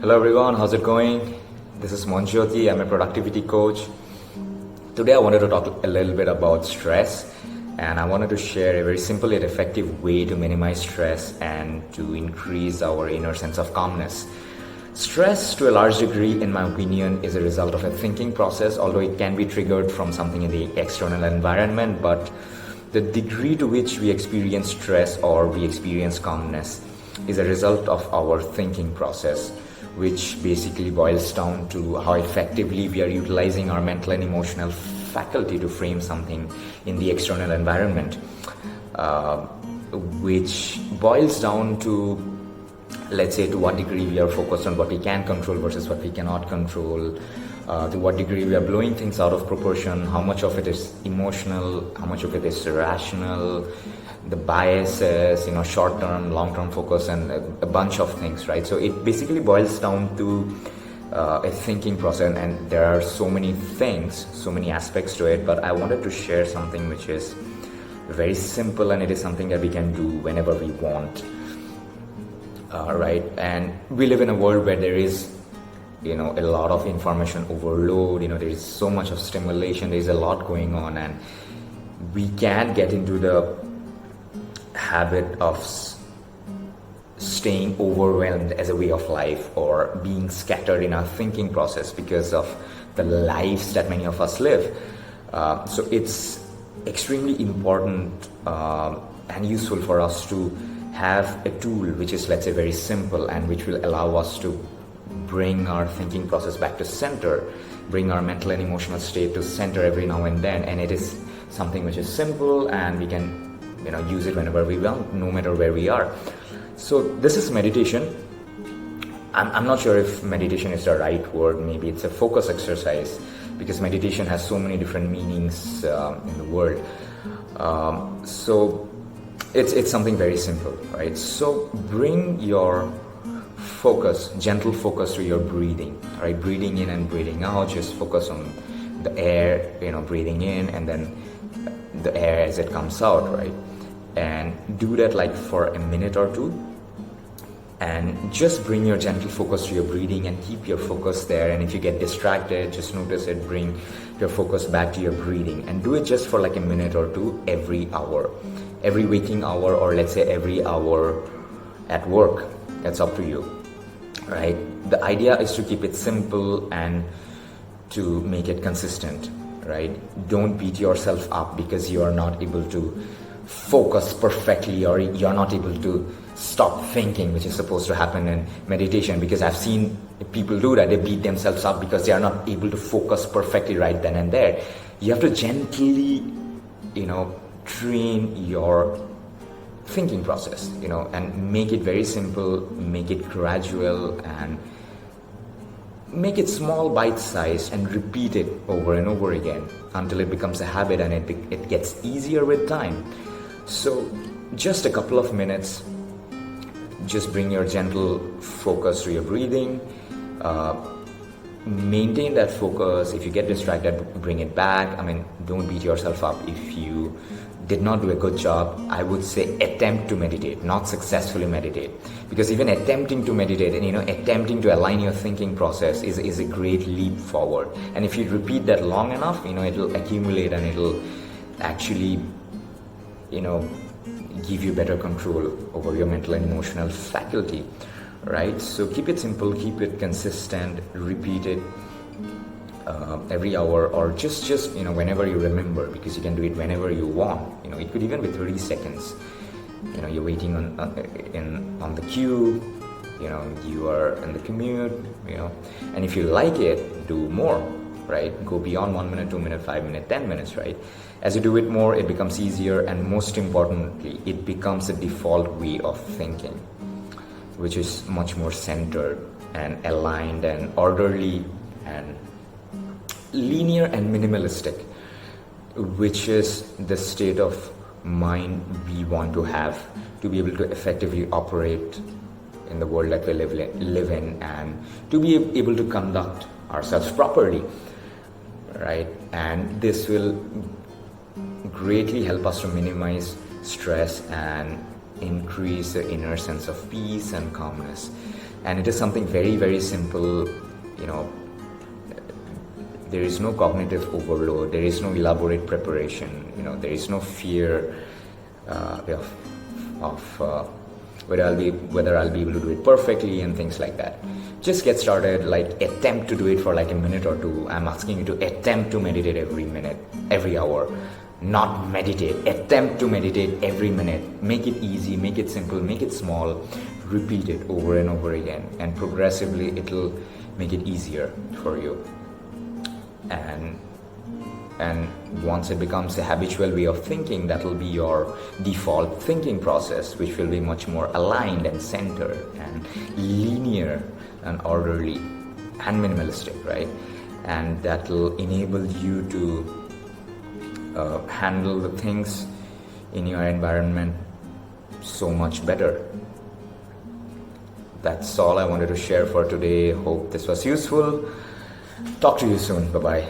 Hello everyone, how's it going? This is Monjyoti, I'm a productivity coach. Today I wanted to talk a little bit about stress, and I wanted to share a very simple yet effective way to minimize stress and to increase our inner sense of calmness. Stress, to a large degree, in my opinion, is a result of a thinking process, although it can be triggered from something in the external environment. But the degree to which we experience stress or we experience calmness is a result of our thinking process, which basically boils down to how effectively we are utilizing our mental and emotional faculty to frame something in the external environment, which boils down to, let's say, to what degree we are focused on what we can control versus what we cannot control, to what degree we are blowing things out of proportion, how much of it is emotional, how much of it is rational, the biases, short-term, long-term focus, and a bunch of things, right? So it basically boils down to a thinking process, and there are so many things, so many aspects to it, but I wanted to share something which is very simple, and it is something that we can do whenever we want, right? And we live in a world where there is a lot of information overload, there is so much of stimulation, there is a lot going on, and we can get into the habit of staying overwhelmed as a way of life, or being scattered in our thinking process because of the lives that many of us live. So it's extremely important and useful for us to have a tool which is, let's say, very simple and which will allow us to bring our thinking process back to center, bring our mental and emotional state to center every now and then. And it is something which is simple, and we can use it whenever we want, no matter where we are. So this is meditation. I'm not sure if meditation is the right word. Maybe it's a focus exercise, because meditation has so many different meanings in the world. So it's something very simple, right? So bring your focus, gentle focus, to your breathing, right? Breathing in and breathing out. Just focus on the air, breathing in, and then the air as it comes out, right? And do that like for a minute or two, and just bring your gentle focus to your breathing and keep your focus there. And if you get distracted, just notice it, bring your focus back to your breathing, and do it just for like a minute or two every hour, every waking hour, or let's say every hour at work. That's up to you, right? The idea is to keep it simple and to make it consistent, right? Don't beat yourself up because you are not able to focus perfectly, or you're not able to stop thinking, which is supposed to happen in meditation. Because I've seen people do that. They beat themselves up because they are not able to focus perfectly right then and there. You have to gently, train your thinking process, and make it very simple, make it gradual, and make it small, bite-sized, and repeat it over and over again until it becomes a habit, and it gets easier with time. So just a couple of minutes, just bring your gentle focus to your breathing, maintain that focus. If you get distracted, bring it back. Don't beat yourself up if you did not do a good job. I would say attempt to meditate, not successfully meditate, because even attempting to meditate and attempting to align your thinking process is a great leap forward. And if you repeat that long enough, it'll accumulate, and it'll actually give you better control over your mental and emotional faculty, right? So keep it simple, keep it consistent, repeat it every hour, or just whenever you remember, because you can do it whenever you want. It could even be 30 seconds. You're waiting on the queue, you are in the commute, and if you like it, do more, right? Go beyond 1 minute, 2 minutes, 5 minutes, 10 minutes, right? As you do it more, it becomes easier, and most importantly, it becomes a default way of thinking, which is much more centered and aligned and orderly and linear and minimalistic, which is the state of mind we want to have to be able to effectively operate in the world that we live in, and to be able to conduct ourselves properly, right? And this will greatly help us to minimize stress and increase the inner sense of peace and calmness. And it is something very, very simple. There is no cognitive overload, there is no elaborate preparation, there is no fear of whether I'll be able to do it perfectly and things like that. Just get started, attempt to do it for a minute or two. I'm asking you to attempt to meditate every minute, every hour. Not meditate, attempt to meditate every minute. Make it easy, make it simple, make it small. Repeat it over and over again, and progressively it'll make it easier for you. And once it becomes a habitual way of thinking, that will be your default thinking process, which will be much more aligned and centered and linear and orderly and minimalistic, right? And that will enable you to handle the things in your environment so much better. That's all I wanted to share for today. Hope this was useful. Talk to you soon. Bye-bye.